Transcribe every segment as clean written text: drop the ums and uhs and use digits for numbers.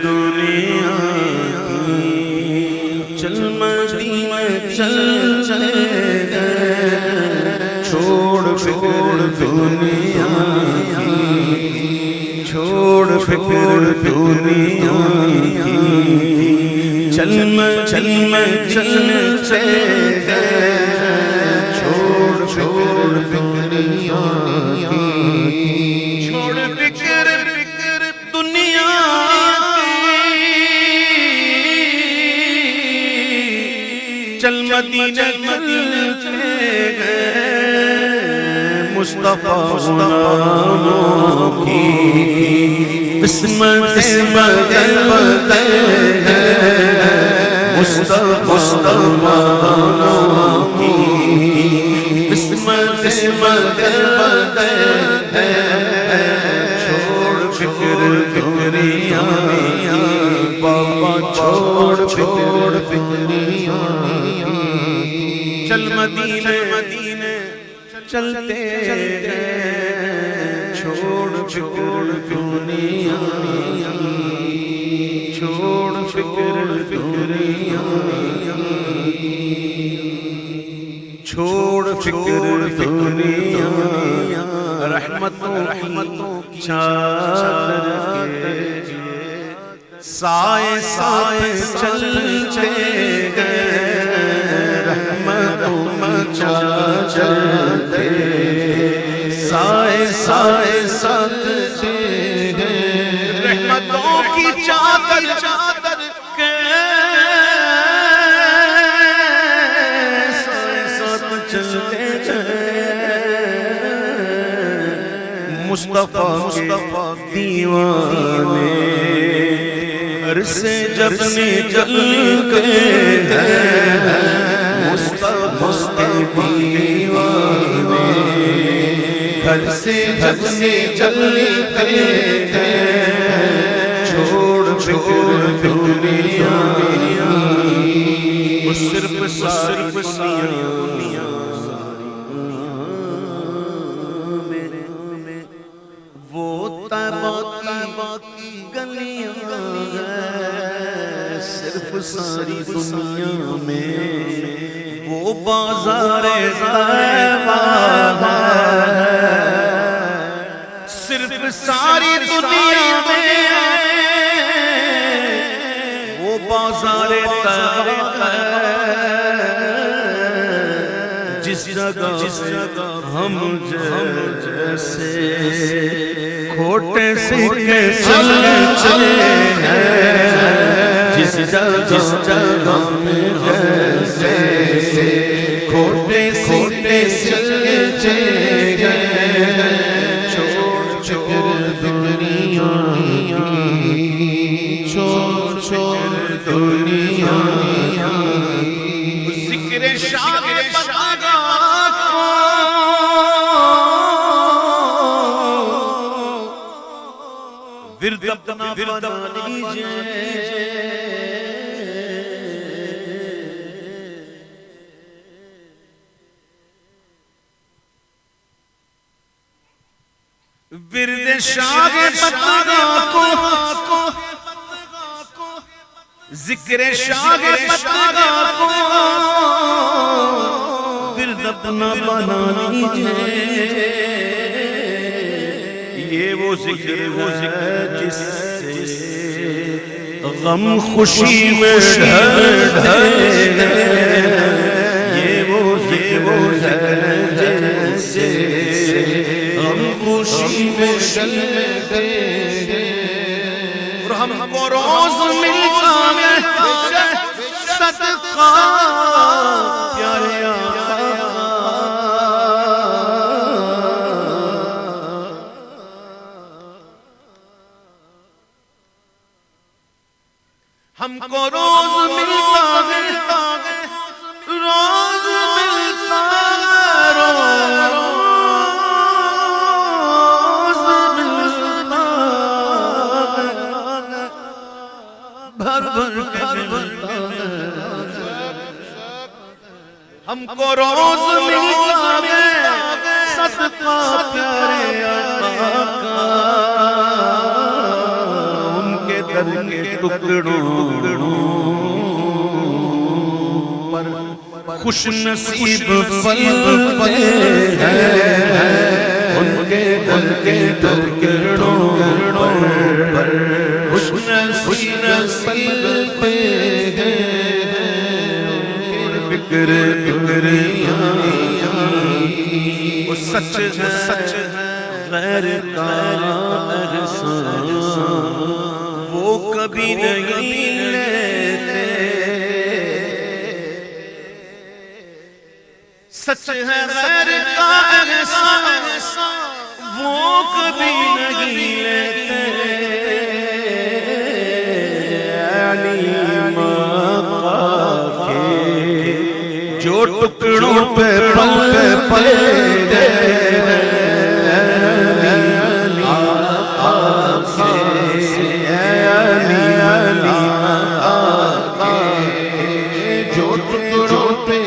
دنیا کی، چل مدینہ چل چلے چھوڑ فکر دنیا کی، چھوڑ فکر دنیا کی، چل مدینہ چل چلے چھوڑ فکر دنیا کی، چھوڑ فکر دنیا کی، چل مدینہ چلے گئے مصطفیٰ غلاموں کی، قسمت بدل بدل ہے مصطفیٰ غلاموں کی، قسمت بدل بدل ہے، چھوڑ فکر دنیا بابا، چھوڑ فکر، چل مدینہ چلتے چھوڑ فکر دنیا، چھوڑ فکر دنیا، چھوڑ فکر دنیا، رحمتوں کی چادر کے سائے سائے چلتے گئے، رحمتوں کی چادر کے سائے سائے چلتے گئے، رحمتوں کی چادر کے سائے سائے چلتے گئے، مصطفیٰ کے دیوانے گھر سے جب نکل گئے ہیں، مصطفیٰ کے دیوانے گھر سے جب نکل گئے ہیں، چھوڑ فکر دنیا، صرف دنیا میں وہ طیبہ کی گلیاں ہیں، صرف ساری دنیا میں وہ بازار طیبہ ہے، صرف ساری دنیا میں وہ بازار طیبہ ہے، جس جگہ ہم جیسے کھوٹے سکے چلے ہیں، جس جگہ میں جیسے کھوٹے سکے چلے گئے، چھوڑ فکر دنیا، چھوڑ دنیا، ذکر شاہ ورد اپنا بنا لیجئے، ورد شاہ بطغا کو، ذکر شاہ بطغا کو ورد اپنا بنا لیجئے، یہ وہ ذکر ہے جس سے غم خوشی میں ڈھل ڈھل، یہ وہ ذکر ہے جس سے غم خوشی میں ڈھل ڈھل، اور ہم کو روز ملتا ہے صدقہ پیارے ہم کو روز ملتا ہے، روز ملتا بھر بھر کے ملتا ہے، ہم کو روز ملتا ہے صدقہ پیارے آقا کا، ان کے کر کے ٹکڑوں پر خوش نصیب پل پل ہیں ان کے ٹکڑوں پر خوش نصیب پل ہیں فکر وہ سچ ہے غیر کا احسان وہ کبھی نہیں لیتے سچ ہے غیر کا احسان وہ کبھی نہیں لیتے جو ٹکڑوں پہ پل پل دے جو ٹکڑوں پہ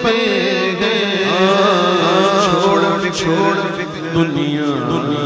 پل دے چھوڑ دنیا